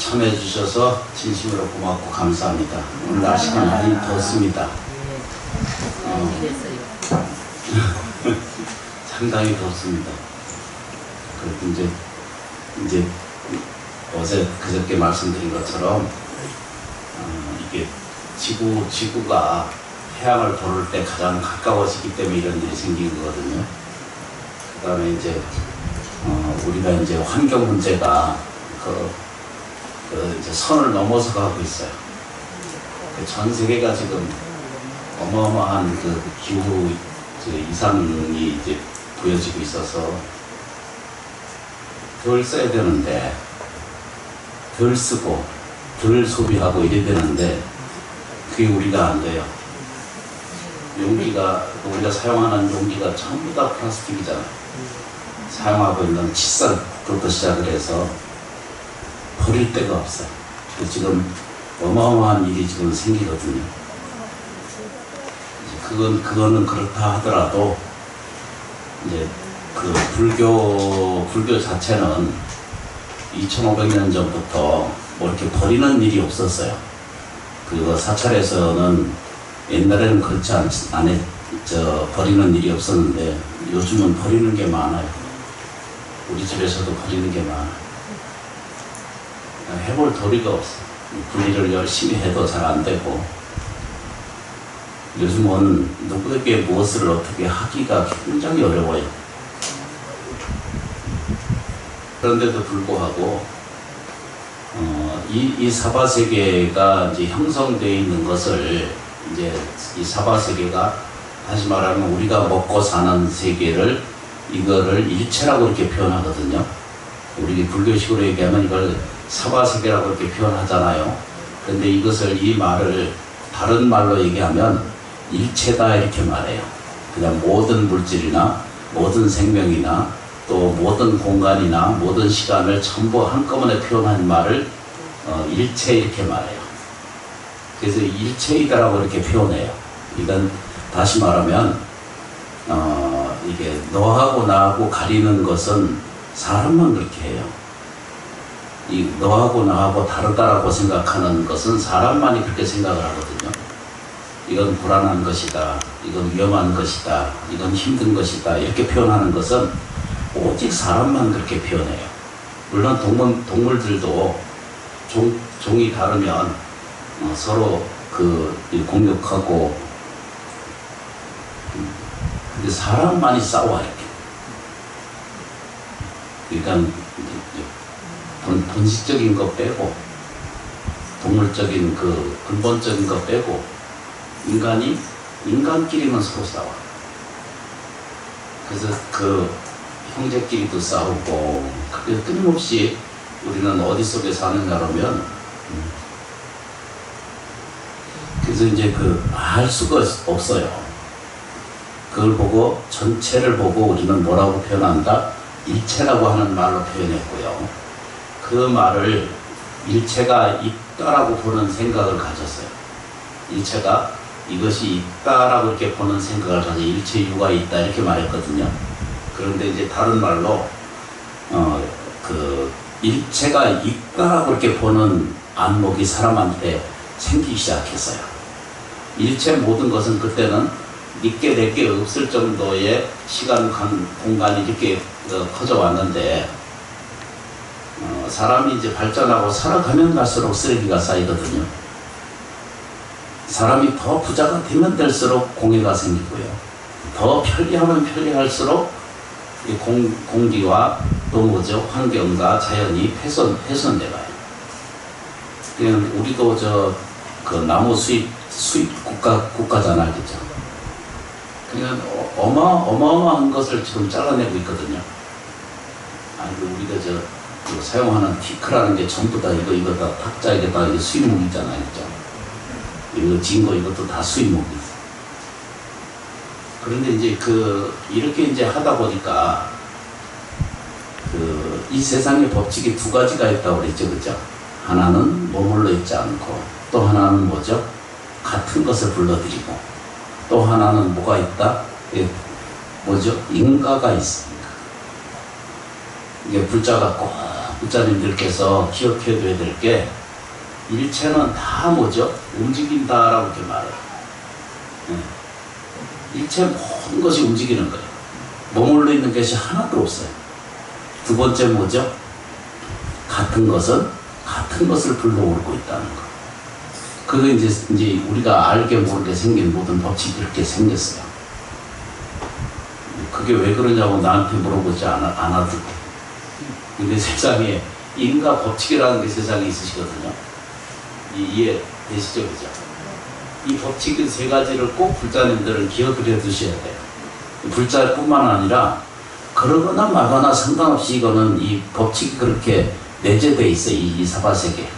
참여해 주셔서 진심으로 고맙고 감사합니다. 오늘 날씨가 많이 덥습니다. 상당히 덥습니다. 그리고 이제 어제 그저께 말씀드린 것처럼 이게 지구가 태양을 돌을 때 가장 가까워지기 때문에 이런 일이 생긴 거거든요. 그 다음에 이제 우리가 이제 환경 문제가 이제 선을 넘어서 가고 있어요. 전 세계가 지금 어마어마한 그 기후 이상이 이제 보여지고 있어서 덜 써야 되는데 덜 쓰고 덜 소비하고 이래야 되는데 그게 우리가 안 돼요. 우리가 사용하는 용기가 전부 다 플라스틱이잖아요. 사용하고 있는 칫솔부터 시작을 해서 버릴 데가 없어요. 지금 어마어마한 일이 지금 생기거든요. 그거는 그렇다 하더라도 이제 그 불교 자체는 2500년 전부터 뭐 이렇게 버리는 일이 없었어요. 그리고 사찰에서는 옛날에는 그렇지 버리는 일이 없었는데 요즘은 버리는 게 많아요. 우리 집에서도 버리는 게 많아요. 해볼 도리가 없어. 분리를 열심히 해도 잘 안 되고 요즘은 누구에게 무엇을 어떻게 하기가 굉장히 어려워요. 그런데도 불구하고 이 사바세계가 이제 형성되어 있는 것을 이제 이 사바세계가 다시 말하면 우리가 먹고 사는 세계를 이거를 일체라고 이렇게 표현하거든요. 우리 불교식으로 얘기하면 이걸 사바세계라고 이렇게 표현하잖아요. 그런데 이 말을 다른 말로 얘기하면 일체다 이렇게 말해요. 그냥 모든 물질이나 모든 생명이나 또 모든 공간이나 모든 시간을 전부 한꺼번에 표현한 말을 일체 이렇게 말해요. 그래서 일체이다라고 이렇게 표현해요. 이건 다시 말하면 이게 너하고 나하고 가리는 것은 사람만 그렇게 해요. 이 너하고 나하고 다르다라고 생각하는 것은 사람만이 그렇게 생각을 하거든요. 이건 불안한 것이다, 이건 위험한 것이다, 이건 힘든 것이다 이렇게 표현하는 것은 오직 사람만 그렇게 표현해요. 물론 동물들도 종이 다르면 서로 공격하고 근데 사람만이 싸워 이렇게. 그러니까 본식적인 거 빼고 동물적인 그 근본적인 거 빼고 인간끼리만 서로 싸워. 그래서 그 형제끼리도 싸우고 그게 끊임없이 우리는 어디 속에 사느냐라면 그래서 이제 알 수가 없어요. 그걸 보고 전체를 보고 우리는 뭐라고 표현한다? 일체라고 하는 말로 표현했고요. 그 말을 일체가 있다라고 보는 생각을 가졌어요. 일체가 이것이 있다라고 이렇게 보는 생각을 가져 일체유가 있다 이렇게 말했거든요. 그런데 이제 다른 말로 일체가 있다라고 이렇게 보는 안목이 사람한테 생기기 시작했어요. 일체 모든 것은 그때는 니께 내게 없을 정도의 시간, 공간이 이렇게 커져 왔는데 사람이 이제 발전하고 살아가면 갈수록 쓰레기가 쌓이거든요. 사람이 더 부자가 되면 될수록 공해가 생기고요. 더 편리하면 편리할수록 공기와 또 환경과 자연이 훼손돼가요. 그냥 우리도 나무 수입 국가잖아요, 그죠? 그냥 어마어마한 것을 지금 잘라내고 있거든요. 우리가 사용하는 티크라는 게 전부 다 이거 다 탁자 이게 다 수입목이잖아요, 그죠? 이거 진거 이것도 다 수입목이에요. 그런데 이제 이렇게 이제 하다 보니까 이 세상의 법칙이 두 가지가 있다고 그랬죠, 그죠? 하나는 머물러 있지 않고 또 하나는 뭐죠? 같은 것을 불러들이고 또 하나는 뭐가 있다? 뭐죠? 인가가 있습니다. 이게 불자가 꼭 부자님들께서 기억해둬야 될 게 일체는 다 뭐죠? 움직인다라고 이렇게 말해요. 일체 모든 것이 움직이는 거예요. 머물러 있는 것이 하나도 없어요. 두 번째 뭐죠? 같은 것은 같은 것을 불러오르고 있다는 거. 그게 이제 우리가 알게 모르게 생긴 모든 법칙이 그렇게 생겼어요. 그게 왜 그러냐고 나한테 물어보지 않아도. 근데 세상에 인과 법칙이라는 게 세상에 있으시거든요. 이해되시죠? 그죠? 이 법칙은 세 가지를 꼭 불자님들은 기억을 해 두셔야 돼요. 불자뿐만 아니라 그러거나 말거나 상관없이 이거는 이 법칙이 그렇게 내재되어 있어요. 이 사바세계.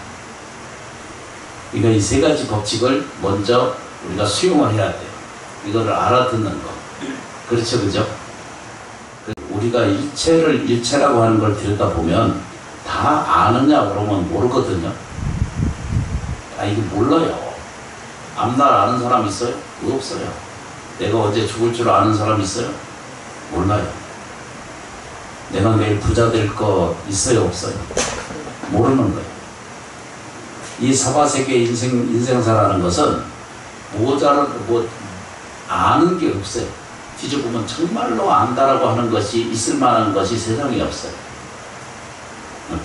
그러니까 이 세 가지 법칙을 먼저 우리가 수용을 해야 돼요. 이거를 알아듣는 거. 그렇죠, 그죠? 우리가 일체를 일체라고 하는 걸 들여다보면 다 아느냐 그러면 모르거든요. 이게 몰라요. 앞날 아는 사람 있어요? 없어요. 내가 언제 죽을 줄 아는 사람 있어요? 몰라요. 내가 내일 부자 될 거 있어요? 없어요? 모르는 거예요. 이 사바세계 인생사라는 것은 아는 게 없어요. 뒤져보면 정말로 안다라고 하는 것이 있을 만한 것이 세상에 없어요.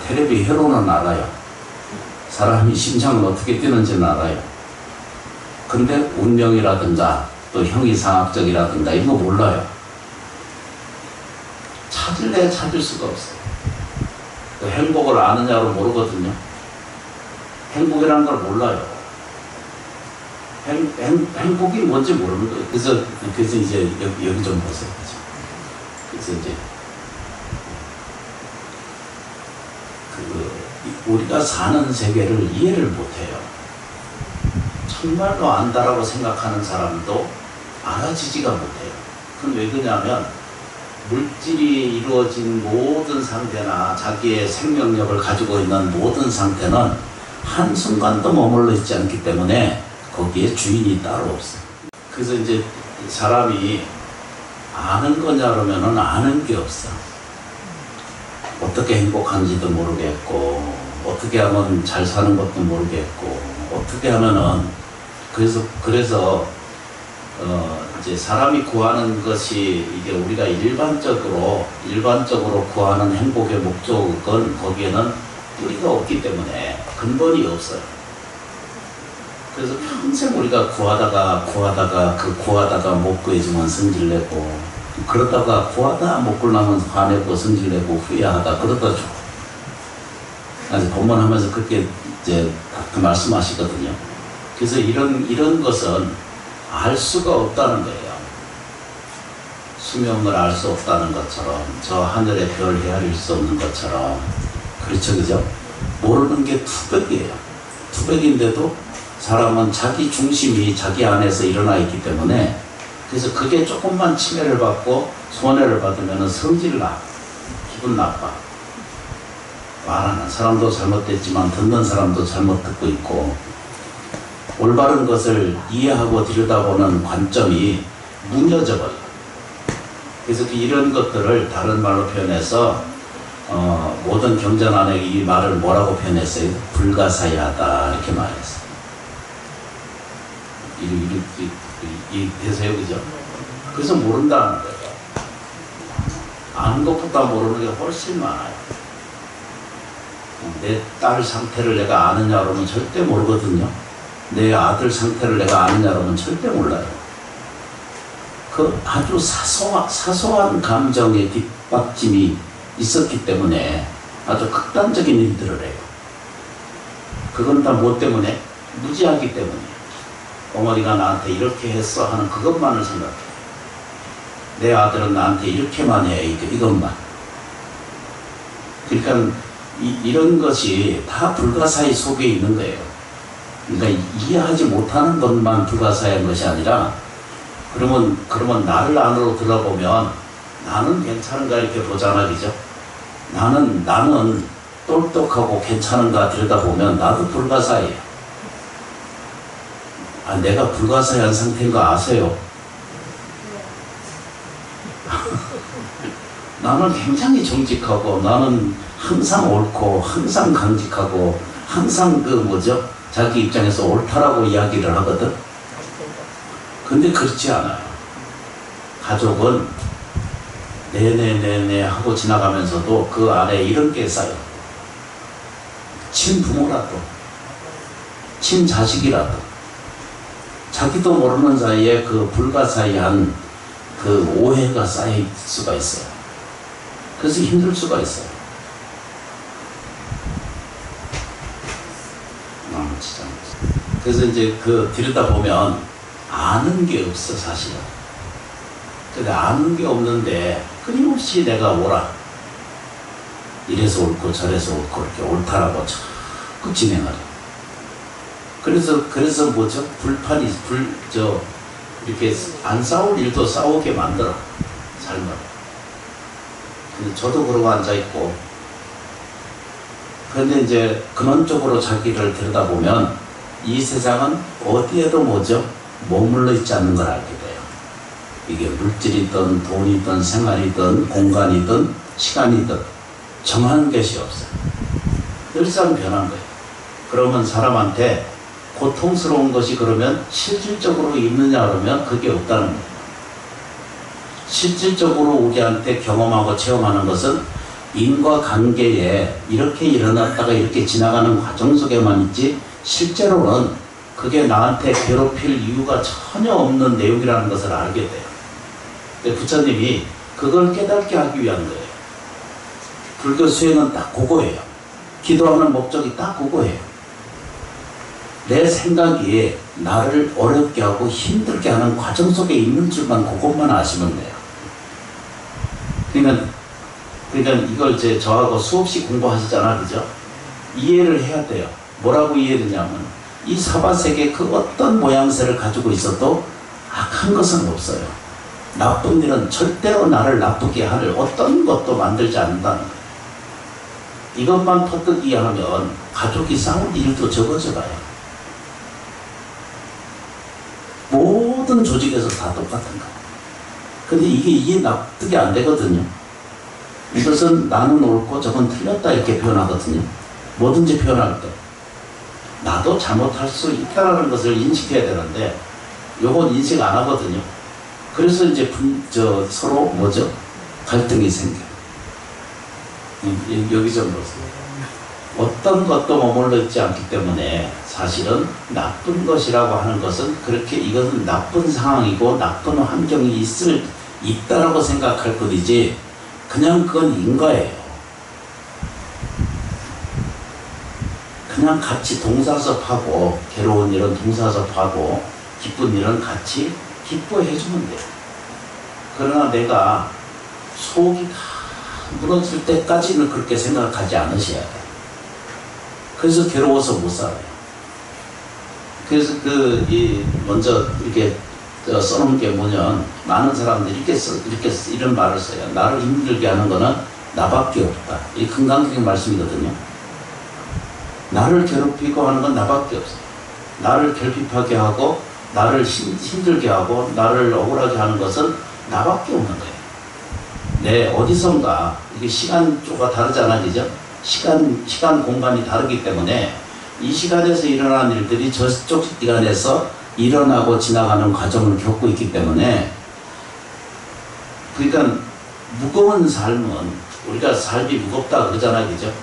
테레비 회로는 알아요. 사람이 심장은 어떻게 뛰는지는 알아요. 근데 운명이라든가 또 형이상학적이라든가 이런 거 몰라요. 찾을래 찾을 수가 없어요. 또 행복을 아느냐로 모르거든요. 행복이라는 걸 몰라요. 행복이 뭔지 모르는 거예요. 그래서 이제 여기 좀 보세요. 그래서 이제 우리가 사는 세계를 이해를 못해요. 정말로 안다라고 생각하는 사람도 알아지지가 못해요. 그건 왜 그러냐면 물질이 이루어진 모든 상태나 자기의 생명력을 가지고 있는 모든 상태는 한순간도 머물러 있지 않기 때문에 거기에 주인이 따로 없어요. 그래서 이제 사람이 아는 거냐 그러면은 아는 게 없어. 어떻게 행복한지도 모르겠고, 어떻게 하면 잘 사는 것도 모르겠고, 어떻게 하면은, 그래서 이제 사람이 구하는 것이 이게 우리가 일반적으로 구하는 행복의 목적은 거기에는 뿌리가 없기 때문에 근본이 없어요. 그래서 평생 우리가 구하다가 못 구해지면 성질내고, 그러다가 구하다 못 구하면 화내고 성질내고 후회하다 그러다 죽어. 아직 법문하면서 그렇게 이제 그 말씀하시거든요. 그래서 이런 것은 알 수가 없다는 거예요. 수명을 알 수 없다는 것처럼, 저 하늘의 별 헤아릴 수 없는 것처럼. 그렇죠, 그죠? 모르는 게 투백이에요. 투백인데도 사람은 자기 중심이 자기 안에서 일어나 있기 때문에, 그래서 그게 조금만 침해를 받고 손해를 받으면 성질나, 기분 나빠. 말하는 사람도 잘못됐지만 듣는 사람도 잘못 듣고 있고, 올바른 것을 이해하고 들여다보는 관점이 무뎌져 버려요. 그래서 이런 것들을 다른 말로 표현해서 모든 경전안에 이 말을 뭐라고 표현했어요? 불가사의하다 이렇게 말했어요. 이 되세요, 그죠? 그래서 모른다는 거예요. 아는 것보다 모르는 게 훨씬 많아요. 내 딸 상태를 내가 아느냐 그러면 절대 모르거든요. 내 아들 상태를 내가 아느냐 그러면 절대 몰라요. 그 아주 사소한 감정의 뒷받침이 있었기 때문에 아주 극단적인 일들을 해요. 그건 다 뭐 때문에? 무지하기 때문에. 어머니가 나한테 이렇게 했어 하는 그것만을 생각해. 내 아들은 나한테 이렇게만 해. 이것만. 그러니까 이런 것이 다 불가사의 속에 있는 거예요. 그러니까 이해하지 못하는 것만 불가사의한 것이 아니라, 그러면 나를 안으로 들어보면 나는 괜찮은가 이렇게 보잖아, 그죠? 나는 똑똑하고 괜찮은가 들여다보면 나도 불가사의해요. 내가 불가사의한 상태인 거 아세요? 나는 굉장히 정직하고 나는 항상 옳고 항상 강직하고 항상 그 뭐죠? 자기 입장에서 옳다라고 이야기를 하거든. 근데 그렇지 않아요. 가족은 네네네네 하고 지나가면서도 그 안에 이런 게 쌓여. 친부모라도 친자식이라도 자기도 모르는 사이에 그 불가사의한 그 오해가 쌓일 수가 있어요. 그래서 힘들 수가 있어요. 진짜. 그래서 이제 그 들여다보면 아는 게 없어, 사실은. 근데 아는 게 없는데 끊임없이 내가 옳아. 이래서 옳고 저래서 옳고 이렇게 옳다라고 자꾸 진행하려. 그래서 뭐죠? 불판이, 이렇게 안 싸울 일도 싸우게 만들어. 삶을. 근데 저도 그러고 앉아있고. 그런데 이제 근원적으로 자기를 들여다보면 이 세상은 어디에도 뭐죠? 머물러 있지 않는 걸 알게 돼요. 이게 물질이든 돈이든 생활이든 공간이든 시간이든 정한 것이 없어요. 늘상 변한 거예요. 그러면 사람한테 고통스러운 것이 그러면 실질적으로 있느냐 그러면 그게 없다는 거예요. 실질적으로 우리한테 경험하고 체험하는 것은 인과관계에 이렇게 일어났다가 이렇게 지나가는 과정 속에만 있지 실제로는 그게 나한테 괴롭힐 이유가 전혀 없는 내용이라는 것을 알게 돼요. 근데 부처님이 그걸 깨닫게 하기 위한 거예요. 불교 수행은 딱 그거예요. 기도하는 목적이 딱 그거예요. 내 생각이 나를 어렵게 하고 힘들게 하는 과정 속에 있는 줄만 그것만 아시면 돼요. 그러니까 이걸 이제 저하고 수없이 공부하시잖아, 그죠? 이해를 해야 돼요. 뭐라고 이해되냐면 이 사바세계 그 어떤 모양새를 가지고 있어도 악한 것은 없어요. 나쁜 일은 절대로 나를 나쁘게 할 어떤 것도 만들지 않는다는 거예요. 이것만 퍼뜩 이해하면 가족이 싸울 일도 적어져 가요. 모든 조직에서 다 똑같은 거예요. 근데 이게 납득이 안 되거든요. 이것은 나는 옳고 저건 틀렸다 이렇게 표현하거든요. 뭐든지 표현할 때 나도 잘못할 수 있다는 것을 인식해야 되는데 요건 인식 안 하거든요. 그래서 이제 서로 뭐죠? 갈등이 생겨요. 여기저기로 어떤 것도 머물러 있지 않기 때문에 사실은 나쁜 것이라고 하는 것은 그렇게 이것은 나쁜 상황이고 나쁜 환경이 있다라고 생각할 뿐이지 그냥 그건 인과예요. 그냥 같이 동사섭하고 괴로운 일은 동사섭하고 기쁜 일은 같이 기뻐해주면 돼요. 그러나 내가 속이 다 무너질 때까지는 그렇게 생각하지 않으셔야 돼요. 그래서 괴로워서 못 살아요. 그래서 먼저 이렇게 써놓은 게 뭐냐면 많은 사람들이 이런 말을 써요. 나를 힘들게 하는 거는 나밖에 없다. 이 금강경 말씀이거든요. 나를 괴롭히고 하는 건 나밖에 없어요. 나를 결핍하게 하고 나를 힘들게 하고 나를 억울하게 하는 것은 나밖에 없는 거예요. 내 어디선가 이게 시간조가 다르잖아, 그죠? 시간 공간이 다르기 때문에 이 시간에서 일어나는 일들이 저쪽 시간에서 일어나고 지나가는 과정을 겪고 있기 때문에 그러니까 무거운 삶은 우리가 삶이 무겁다 그러잖아요, 그죠?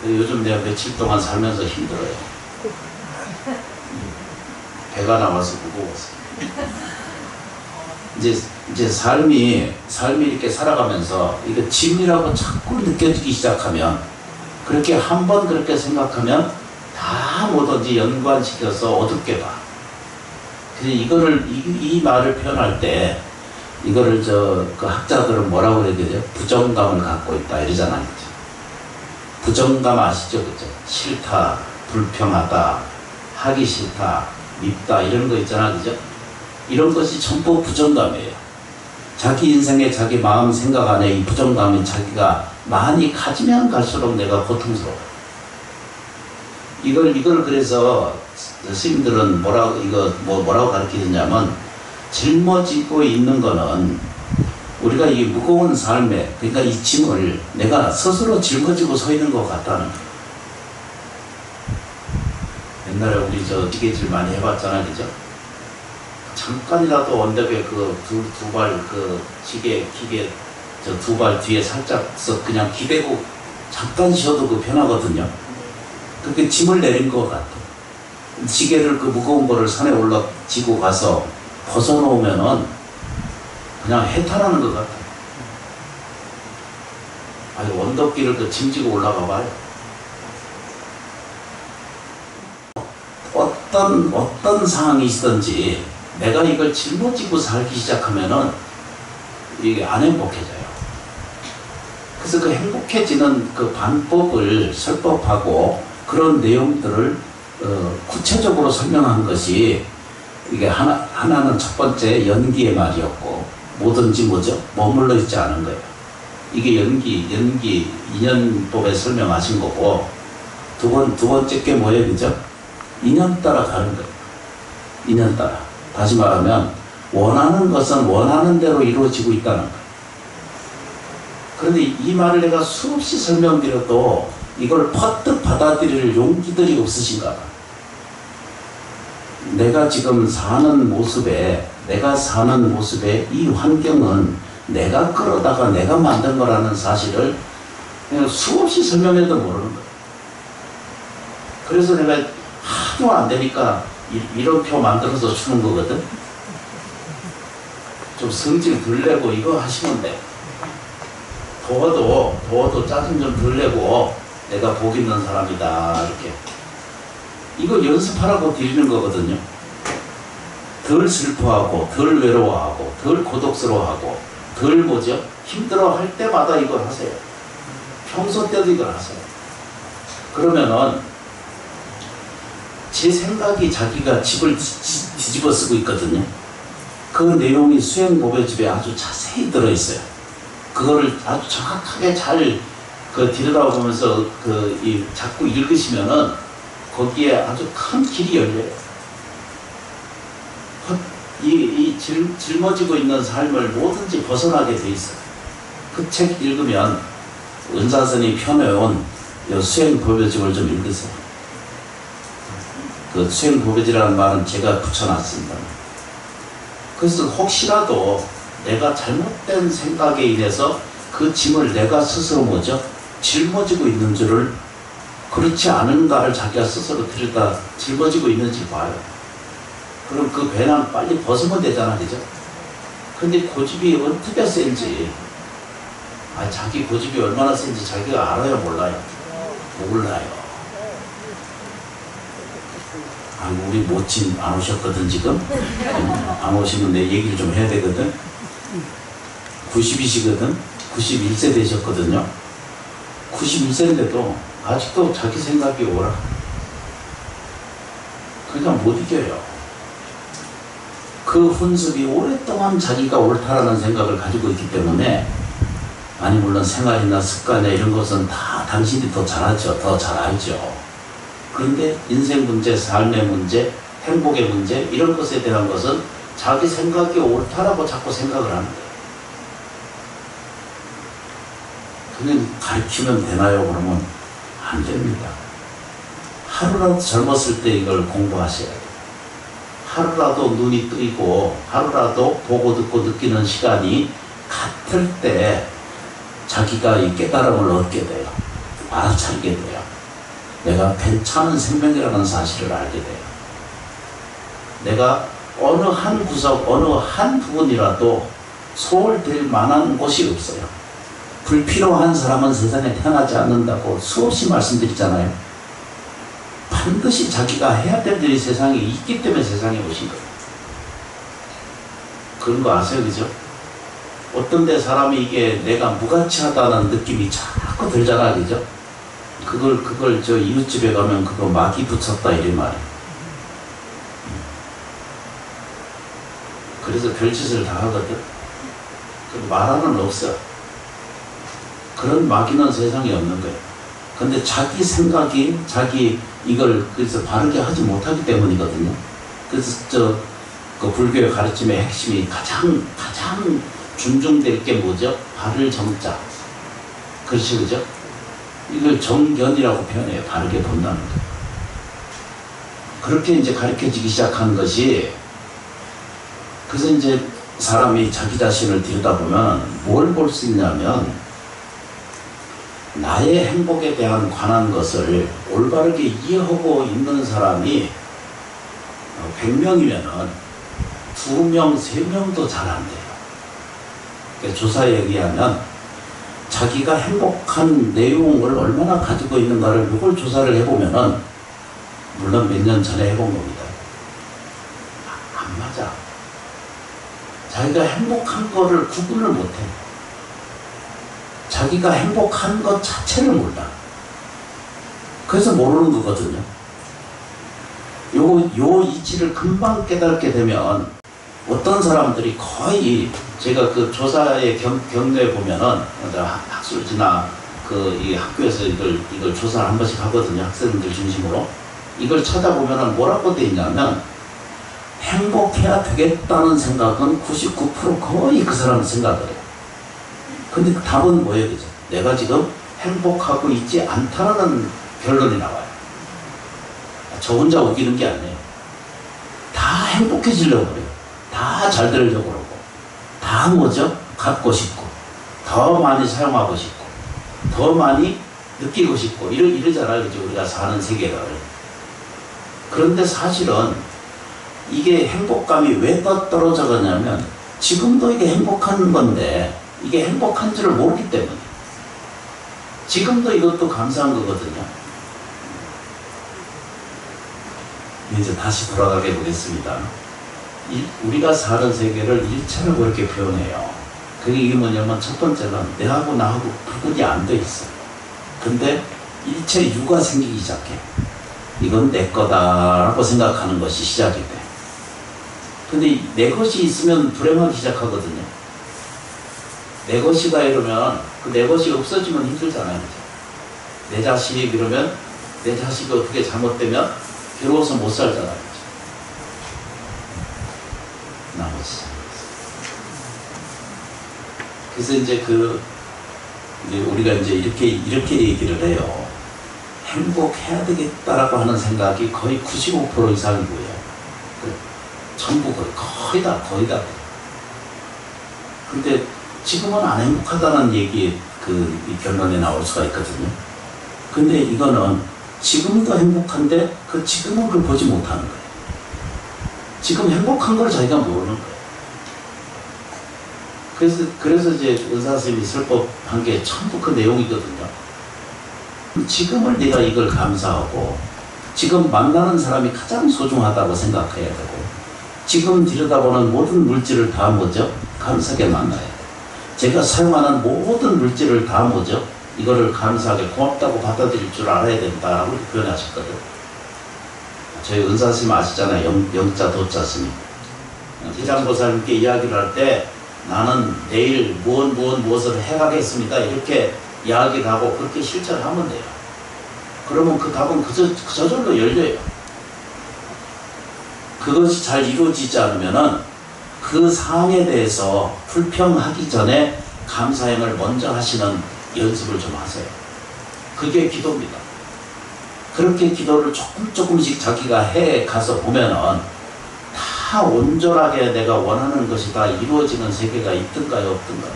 요즘 내가 며칠 동안 살면서 힘들어요. 배가 나와서 무거웠어. 이제 삶이 이렇게 살아가면서 이거 짐이라고 자꾸 느껴지기 시작하면 그렇게 한 번 그렇게 생각하면 다 뭐든지 연관시켜서 어둡게 봐. 그래서 이 말을 표현할 때 이거를 그 학자들은 뭐라고 그래야 되죠? 부정감을 갖고 있다 이러잖아요. 그죠? 부정감 아시죠? 그죠? 싫다, 불평하다, 하기 싫다, 밉다 이런 거 있잖아, 그죠? 이런 것이 전부 부정감이에요. 자기 인생에 자기 마음 생각 안에 이 부정감이 자기가 많이 가지면 갈수록 내가 고통스러워. 이걸 그래서 스님들은 뭐라고 가르치느냐면 짊어지고 있는 거는 우리가 이 무거운 삶에, 그러니까 이 짐을 내가 스스로 짊어지고 서 있는 것 같다는 거예요. 옛날에 우리 저 지게질 많이 해봤잖아요, 그죠? 잠깐이라도 언덕에 그 두 발 그 기계 저 두 발 뒤에 살짝 서 그냥 기대고 잠깐 쉬어도 그 편하거든요. 그렇게 짐을 내린 것 같아. 지게를 그 무거운 거를 산에 올라 지고 가서 벗어놓으면은 그냥 해탈하는 것 같아. 아니 언덕길을 그 짐지고 올라가 봐요. 어떤 상황이 있든지 내가 이걸 짊어지고 살기 시작하면은 이게 안 행복해져요. 그래서 그 행복해지는 그 방법을 설법하고 그런 내용들을 구체적으로 설명한 것이 이게 하나는 첫 번째 연기의 말이었고 뭐든지 뭐죠? 머물러 있지 않은 거예요. 이게 연기 인연법에 설명하신 거고 두 번째 게 뭐예요? 그죠? 인연 따라 가는 거예요. 인연 따라. 다시 말하면 원하는 것은 원하는 대로 이루어지고 있다는 거예요. 그런데 이 말을 내가 수없이 설명드려도 이걸 퍼뜩 받아들일 용기들이 없으신가 봐. 내가 지금 사는 모습에 이 환경은 내가 끌어다가 내가 만든 거라는 사실을 그냥 수없이 설명해도 모르는 거예요. 그래서 내가 하도 안 되니까 이름표 만들어서 주는 거거든. 좀 성질 덜 내고 이거 하시면 돼. 더워도 짜증 좀 덜 내고 내가 복 있는 사람이다 이렇게. 이거 연습하라고 드리는 거거든요. 덜 슬퍼하고 덜 외로워하고 덜 고독스러워하고 덜 뭐죠? 힘들어할 때마다 이걸 하세요. 평소 때도 이걸 하세요. 그러면은 제 생각이 자기가 집을 뒤집어 쓰고 있거든요. 그 내용이 수행보배집에 아주 자세히 들어있어요. 그거를 아주 정확하게 잘 들여다보면서 자꾸 읽으시면은 거기에 아주 큰 길이 열려요. 이 짊어지고 있는 삶을 뭐든지 벗어나게 돼 있어요. 그 책 읽으면 은사선이 펴내온 수행보배집을 좀 읽으세요. 그 수행보배지라는 말은 제가 붙여놨습니다. 그래서 혹시라도 내가 잘못된 생각에 인해서 그 짐을 내가 스스로 뭐죠? 짊어지고 있는 줄을 그렇지 않은가를 자기가 스스로 들여다 짊어지고 있는지 봐요. 그럼 그 배낭 빨리 벗으면 되잖아, 그죠? 근데 고집이 어떻게 센지, 자기 고집이 얼마나 센지 자기가 알아요, 몰라요? 몰라요. 우리 모친 안 오셨거든, 지금? 안 오시면 내 얘기를 좀 해야 되거든? 90이시거든? 91세 되셨거든요? 91세인데도 아직도 자기 생각이 오라. 그러니까 못 이겨요. 그 훈습이 오랫동안 자기가 옳다라는 생각을 가지고 있기 때문에, 물론 생활이나 습관이나 이런 것은 다 당신이 더 잘하죠. 더 잘 알죠. 그런데 인생 문제, 삶의 문제, 행복의 문제 이런 것에 대한 것은 자기 생각이 옳다라고 자꾸 생각을 하는 거예요. 그냥 가르치면 되나요? 그러면 안 됩니다. 하루라도 젊었을 때 이걸 공부하셔야 돼요. 하루라도 눈이 뜨이고 하루라도 보고 듣고 느끼는 시간이 같을 때 자기가 이 깨달음을 얻게 돼요. 알아차리게 돼요. 내가 괜찮은 생명이라는 사실을 알게 돼요. 내가 어느 한 구석, 어느 한 부분이라도 소홀될 만한 곳이 없어요. 불필요한 사람은 세상에 태어나지 않는다고 수없이 말씀드리잖아요. 반드시 자기가 해야 될 일이 세상에 있기 때문에 세상에 오신 거예요. 그런 거 아세요, 그죠? 어떤 데 사람이 이게 내가 무가치하다는 느낌이 자꾸 들잖아, 그죠? 그걸 저 이웃집에 가면 그거 마귀 붙였다 이런 말이에요. 그래서 별짓을 다 하거든. 그 말하는 없어. 그런 마귀는 세상에 없는 거예요. 근데 자기 생각이 이걸 그래서 바르게 하지 못하기 때문이거든요. 그래서 그 불교의 가르침의 핵심이 가장 준중될 게 뭐죠? 바를 정자. 그렇지, 그죠? 이걸 정견이라고 표현해요. 바르게 본다는 거. 그렇게 이제 가르쳐지기 시작한 것이, 그래서 이제 사람이 자기 자신을 들여다보면 뭘 볼 수 있냐면, 나의 행복에 대한 관한 것을 올바르게 이해하고 있는 사람이 100명이면은 2명, 3명도 잘 안 돼요. 그러니까 조사에 의하면 자기가 행복한 내용을 얼마나 가지고 있는가를 이걸 조사를 해보면은, 물론 몇 년 전에 해본 겁니다. 안 맞아. 자기가 행복한 거를 구분을 못해. 자기가 행복한 것 자체를 몰라. 그래서 모르는 거거든요. 요 이치를 금방 깨닫게 되면, 어떤 사람들이 거의, 제가 그 조사의 경로에 보면은, 학술지나 이 학교에서 이걸 조사를 한 번씩 하거든요. 학생들 중심으로. 이걸 찾아보면은 뭐라고 돼 있냐면, 행복해야 되겠다는 생각은 99% 거의 그 사람 생각을 해요. 근데 답은 뭐예요? 그죠? 내가 지금 행복하고 있지 않다는 결론이 나와요. 저 혼자 웃기는 게 아니에요. 다 행복해지려고 그래요. 다 잘 되려고 그러고, 다 뭐죠? 갖고 싶고, 더 많이 사용하고 싶고, 더 많이 느끼고 싶고, 이러잖아요. 그죠? 우리가 사는 세계를. 그런데 사실은 이게 행복감이 왜 떨어져 가냐면, 지금도 이게 행복한 건데, 이게 행복한 줄을 모르기 때문에. 지금도 이것도 감사한 거거든요. 이제 다시 돌아가게 보겠습니다. 우리가 사는 세계를 일체라고 그렇게 표현해요. 이게 뭐냐면, 첫 번째는 내하고 나하고 구분이 안 돼 있어. 근데 일체 유가 생기기 시작해. 이건 내 거다라고 생각하는 것이 시작이 돼. 근데 내 것이 있으면 불행하기 시작하거든요. 내 것이다 이러면, 그 내 것이 없어지면 힘들잖아요. 내 자식 이러면, 내 자식이 어떻게 잘못되면 괴로워서 못 살잖아요. 나머지. 그래서 이제 우리가 이제 이렇게 얘기를 해요. 행복해야 되겠다라고 하는 생각이 거의 95% 이상이고요. 전부 거의 다. 근데 지금은 안 행복하다는 얘기, 이 결론에 나올 수가 있거든요. 근데 이거는 지금도 행복한데, 그 지금은 그걸 보지 못하는 거예요. 지금 행복한 걸 자기가 모르는 거예요. 그래서 이제 의사 선생님이 슬퍼한 게 전부 그 내용이거든요. 지금을 내가 이걸 감사하고, 지금 만나는 사람이 가장 소중하다고 생각해야 되고, 지금 들여다보는 모든 물질을 다 뭐죠? 감사하게 만나야 돼요. 제가 사용하는 모든 물질을 다 뭐죠? 이거를 감사하게 고맙다고 받아들일 줄 알아야 된다라고 표현하셨거든요. 저희 은사 스님 아시잖아요. 영자 도자 스님. 지장보살님께 이야기를 할 때, 나는 내일 무엇을 해가겠습니다, 이렇게 이야기를 하고 그렇게 실천을 하면 돼요. 그러면 그 답은 저절로 열려요. 그것이 잘 이루어지지 않으면은 그 사항에 대해서 불평하기 전에 감사행을 먼저 하시는 연습을 좀 하세요. 그게 기도입니다. 그렇게 기도를 조금씩 자기가 해 가서 보면은 다 온전하게 내가 원하는 것이 다 이루어지는 세계가 있든가요, 없든가요?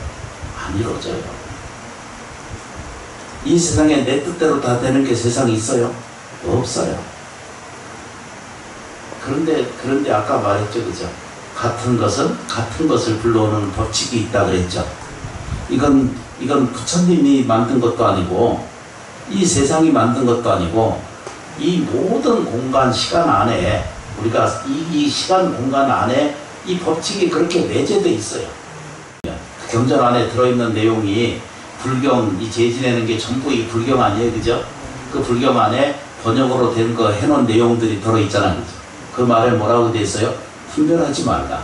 안 이루어져요. 이 세상에 내 뜻대로 다 되는 게 세상에 있어요? 없어요. 그런데 아까 말했죠, 그죠? 같은 것을 불러오는 법칙이 있다 그랬죠. 이건 부처님이 만든 것도 아니고, 이 세상이 만든 것도 아니고, 이 모든 공간, 시간 안에, 우리가 이 시간, 공간 안에 이 법칙이 그렇게 내재되어 있어요. 경전 안에 들어있는 내용이 불경, 이 제지내는 게 전부 이 불경 아니에요, 그죠? 그 불경 안에 번역으로 된 거 해놓은 내용들이 들어있잖아요, 그죠? 그 말에 뭐라고 돼 있어요? 분별하지 말라.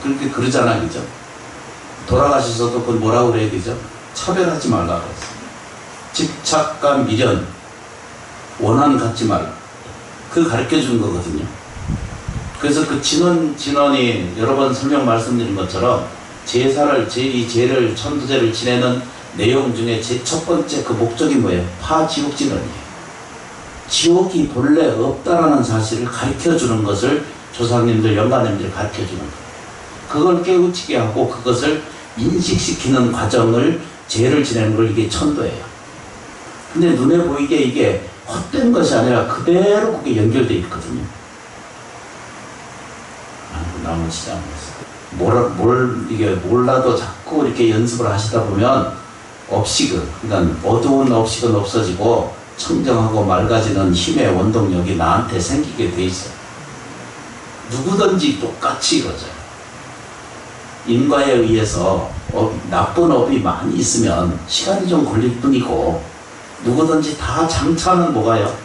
그렇게 그러잖아요, 그죠? 돌아가셔서도 그건 뭐라고 그래요, 그죠? 차별하지 말라 그랬어요. 집착과 미련, 원한 갖지 말라. 그 가르쳐 준 거거든요. 그래서 그 진원이 여러 번 설명 말씀드린 것처럼 이 제를, 천도제를 지내는 내용 중에 제 첫 번째 그 목적이 뭐예요? 파지옥진언이에요. 지옥이 본래 없다라는 사실을 가르쳐 주는 것을 조상님들, 영가님들이 가르쳐 주는 거예요. 그걸 깨우치게 하고 그것을 인식시키는 과정을 제를 지내는 걸 이게 천도예요. 근데 눈에 보이게 이게 헛된 것이 아니라 그대로 그게 연결되어 있거든요. 나무 시장 이게 몰라도 자꾸 이렇게 연습을 하시다 보면 그러니까 어두운 업식은 없어지고 청정하고 맑아지는 힘의 원동력이 나한테 생기게 돼 있어요. 누구든지 똑같이 이거죠. 인과에 의해서 나쁜 업이 많이 있으면 시간이 좀 걸릴 뿐이고, 누구든지 다 장차는 뭐가요?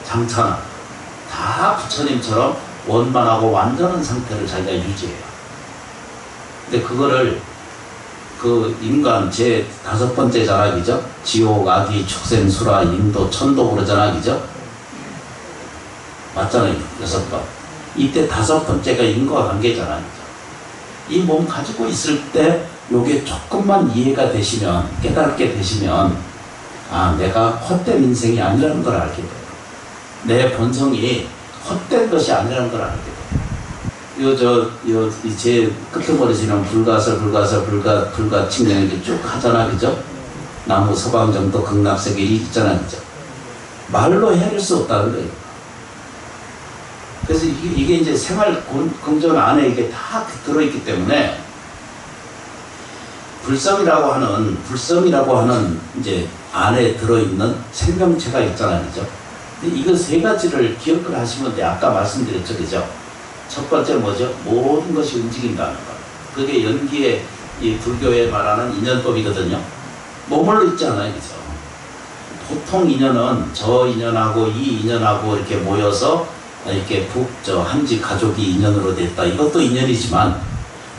장차는 다 부처님처럼 원만하고 완전한 상태를 자기가 유지해요. 근데 그거를 그 인간 제 5번째 자락이죠. 지옥, 악이, 축생, 수라, 인도, 천도 그러잖아, 그죠? 맞잖아요. 6번. 이때 5번째가 인과 관계잖아, 그죠? 이 몸 가지고 있을 때 요게 조금만 이해가 되시면, 깨닫게 되시면, 아, 내가 헛된 인생이 아니라는 걸 알게 돼요. 내 본성이 헛된 것이 아니라는 걸 알게 돼요. 제 끄트머리지는 불가 측면 이렇게 쭉 하잖아, 그죠? 나무 서방정도 극락세계 있잖아, 그죠? 말로 헤아릴 수 없다는 거예요. 그래서 이게 이제 생활 공전 안에 이게 다 들어있기 때문에 불성이라고 하는 이제 안에 들어있는 생명체가 있잖아요, 그죠? 근데 이거 3가지를 기억을 하시면 돼. 아까 말씀드렸죠, 그죠? 첫 번째 뭐죠? 모든 것이 움직인다는 것. 그게 연기의 이 불교에 말하는 인연법이거든요. 머물러 있지 않아요, 그죠? 보통 인연은 저 인연하고 이 인연하고 이렇게 모여서 이렇게 한지 가족이 인연으로 됐다. 이것도 인연이지만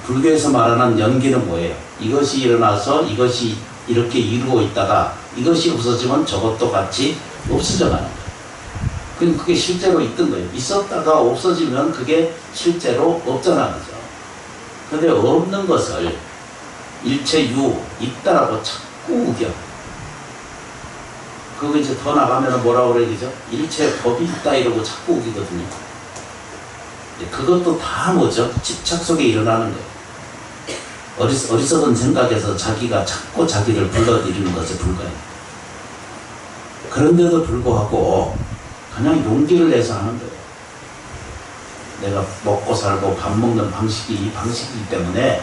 불교에서 말하는 연기는 뭐예요? 이것이 일어나서 이것이 이렇게 이루고 있다가 이것이 없어지면 저것도 같이 없어져가는 거예요. 그게 실제로 있던 거예요. 있었다가 없어지면 그게 실제로 없잖아, 그죠? 근데 없는 것을 일체유, 있다라고 자꾸 우겨. 그거 이제 더 나가면 뭐라고 그래야 되죠? 일체 법이 있다 이러고 자꾸 우기거든요. 그것도 다 뭐죠? 집착 속에 일어나는 거예요. 어리석은 생각에서 자기가 자꾸 자기를 불러들이는 것에 불과해요. 그런데도 불구하고 그냥 용기를 내서 하는 거예요. 내가 먹고 살고 밥 먹는 방식이 이 방식이기 때문에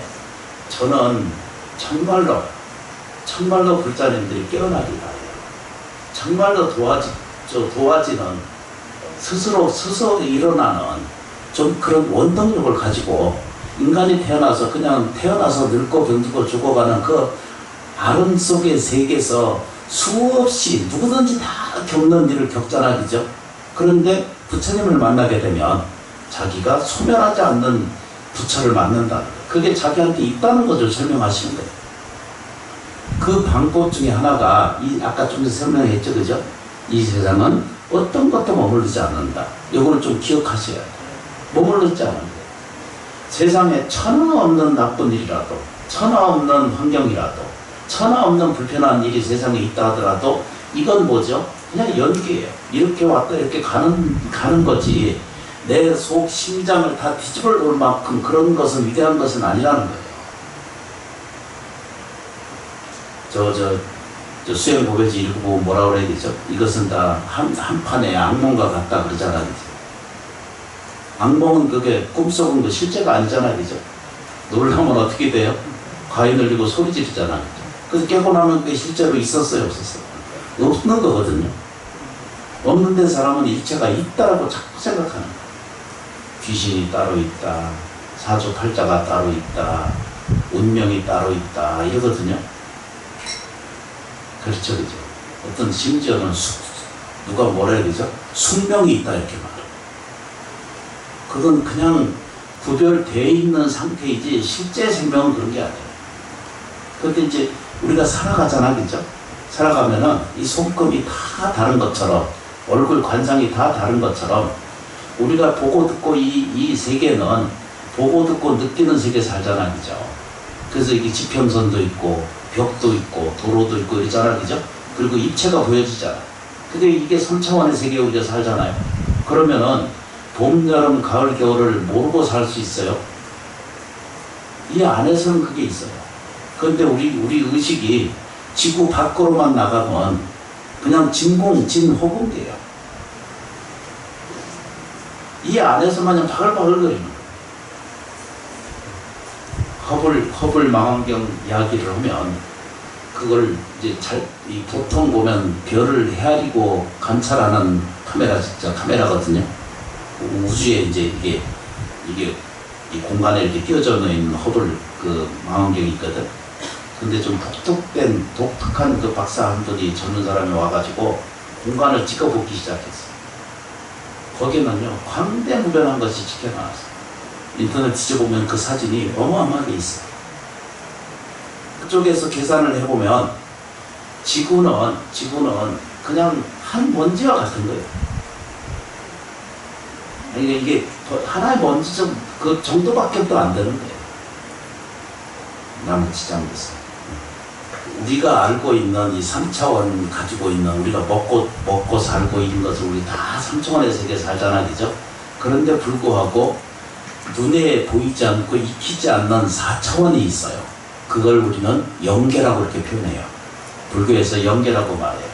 저는 정말로 불자님들이 깨어나길 바라요. 정말로 도화지는 스스로 일어나는 좀 그런 원동력을 가지고 인간이 태어나서 늙고 병들고 죽어가는 그 아름 속의 세계에서 수없이 누구든지 다 겪는 일을 겪잖아, 그죠? 그런데 부처님을 만나게 되면 자기가 소멸하지 않는 부처를 만난다. 그게 자기한테 있다는 것을 설명하시는 거예요. 그 방법 중에 하나가 아까 좀 설명했죠, 그죠? 이 세상은 어떤 것도 머무르지 않는다. 이거를 좀 기억하셔야 돼요. 머무르지 않는다. 세상에 천하 없는 나쁜 일이라도, 천하 없는 환경이라도, 천하 없는 불편한 일이 세상에 있다 하더라도 이건 뭐죠? 그냥 연기예요. 이렇게 왔다 이렇게 가는 거지. 내 속 심장을 다 뒤집어 놓을 만큼 그런 것은 위대한 것은 아니라는 거예요. 저 수행고배지 읽어보고 뭐라 그래야 되죠? 이것은 다 한 판의 악몽과 같다 그러잖아요. 악몽은 그게 꿈속은 그 실제가 아니잖아요, 그죠? 놀라면 어떻게 돼요? 과인 흘리고 소리 지르잖아요. 그래서 깨고 나면 그게 실제로 있었어요, 없었어요? 없는 거거든요. 없는데 사람은 일체가 있다라고 자꾸 생각하는 거예요. 귀신이 따로 있다, 사주팔자가 따로 있다, 운명이 따로 있다, 이러거든요. 그렇죠, 그죠? 어떤 심지어는 누가 뭐라 해야 되죠? 숙명이 있다, 이렇게 말해요. 그건 그냥 구별되어 있는 상태이지 실제 생명은 그런 게 아니에요. 근데 이제 우리가 살아가잖아, 그죠? 살아가면은 이 손금이 다 다른 것처럼, 얼굴 관상이 다 다른 것처럼, 우리가 보고 듣고 이 세계는 보고 듣고 느끼는 세계 살잖아, 그죠? 그래서 이게 지평선도 있고 벽도 있고 도로도 있고 이러잖아, 그죠? 그리고 입체가 보여지잖아. 근데 이게 3차원의 세계에 우리가 살잖아요. 그러면은 봄, 여름, 가을, 겨울을 모르고 살 수 있어요? 이 안에서는 그게 있어요. 그런데 우리 의식이 지구 밖으로만 나가면 그냥 진호흡이에요. 이 안에서만 그냥 바글바글거리는 거예요. 허블 망원경 이야기를 하면 그걸 이제 보통 보면 별을 헤아리고 관찰하는 카메라거든요. 우주에 이제 이게 이 공간에 이렇게 끼워져 있는 허블 그 망원경이 있거든. 근데 좀 독특한 그 박사 한 분이 젊은 사람이 와가지고 공간을 찍어보기 시작했어. 거기는요, 광대무변한 것이 찍혀나왔어. 인터넷 뒤져보면 그 사진이 어마어마하게 있어. 그쪽에서 계산을 해보면 지구는 그냥 한 먼지와 같은 거예요. 이게 하나의 먼지 그 정도밖에 또 안 되는 거예요. 나머지 장에서. 우리가 알고 있는 이 3차원 가지고 있는 우리가 먹고 살고 있는 것을 우리 다 3차원의 세계에 살잖아, 그죠? 그런데 불구하고 눈에 보이지 않고 익히지 않는 4차원이 있어요. 그걸 우리는 영계라고 이렇게 표현해요. 불교에서 영계라고 말해요.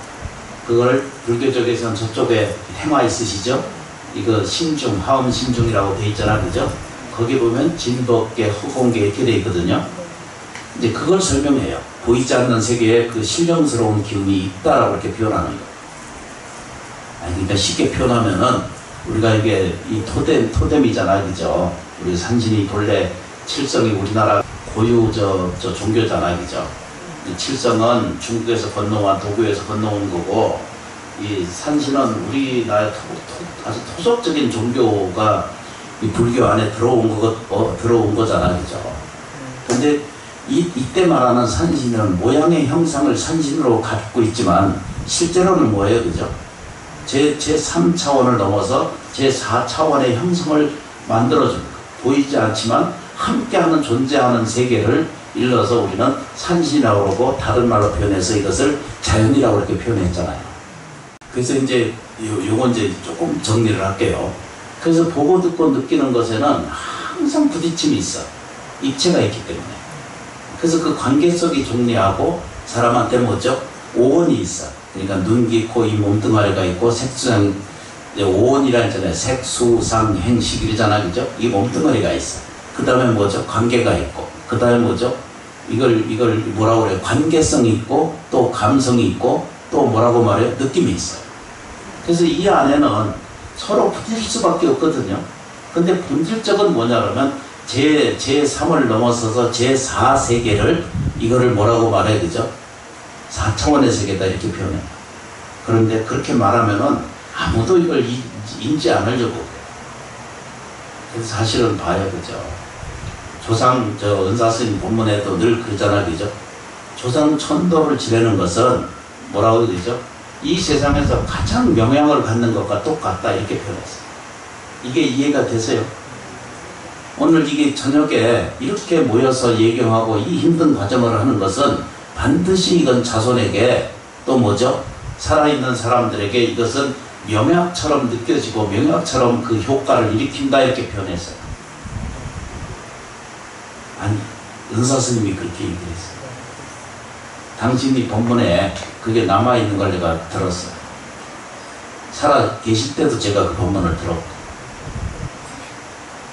그걸 불교적에서는 저쪽에 해마 있으시죠? 이거 신중, 하음 신중이라고 돼 있잖아, 그죠? 거기 보면 진법계, 허공계 이렇게 돼 있거든요. 이제 그걸 설명해요. 보이지 않는 세계에 그 신령스러운 기운이 있다라고 이렇게 표현하는 거예요. 그러니까 쉽게 표현하면은 우리가 이게 이 토템이잖아, 그죠? 우리 산신이 본래 칠성이 우리나라 고유 종교잖아, 그죠? 이 칠성은 중국에서 건너온 도구에서 건너온 거고, 이 산신은 우리나라 아주 토속적인 종교가 이 불교 안에 들어온 거잖아, 그죠? 근데 이때 말하는 산신은 모양의 형상을 산신으로 갖고 있지만 실제로는 뭐예요, 그죠? 제3차원을 넘어서 제4차원의 형성을 만들어줍니다. 보이지 않지만 함께하는 존재하는 세계를 일러서 우리는 산신이라고 그러고 다른 말로 표현해서 이것을 자연이라고 이렇게 표현했잖아요. 그래서 이제 요건 이제 조금 정리를 할게요. 그래서 보고 듣고 느끼는 것에는 항상 부딪힘이 있어. 입체가 있기 때문에. 그래서 그 관계성이 존재하고 사람한테 뭐죠? 오원이 있어. 그러니까 눈, 귀, 코, 이 몸뚱아리가 있고 색수상, 오원이라 했잖아요. 색수상 행식 이러잖아, 그죠? 이 몸뚱아리가 있어. 그 다음에 뭐죠? 관계가 있고. 그 다음에 뭐죠? 이걸 뭐라고 그래요? 관계성이 있고, 또 감성이 있고, 또 뭐라고 말해요? 느낌이 있어요. 그래서 이 안에는 서로 부딪힐 수밖에 없거든요. 근데 본질적은 뭐냐 그러면 제3을 넘어서서 제4 세계를 이거를 뭐라고 말해요, 그죠? 4차원의 세계다 이렇게 표현해요. 그런데 그렇게 말하면은 아무도 이걸 인지 않으려고 해요. 그래서 사실은 봐요, 그죠? 조상 은사스님 본문에도 늘 그러잖아요, 그죠? 조상 천도를 지내는 것은 뭐라고 그러죠? 이 세상에서 가장 명양을 갖는 것과 똑같다 이렇게 표현했어요. 이게 이해가 되세요? 오늘 이게 저녁에 이렇게 모여서 예경하고 이 힘든 과정을 하는 것은 반드시 이건 자손에게 또 뭐죠? 살아있는 사람들에게 이것은 명약처럼 느껴지고 명약처럼 그 효과를 일으킨다 이렇게 표현했어요. 아니, 은사스님이 그렇게 얘기했어요. 당신이 본문에 그게 남아있는 걸 내가 들었어요. 살아 계실 때도 제가 그 본문을 들었고.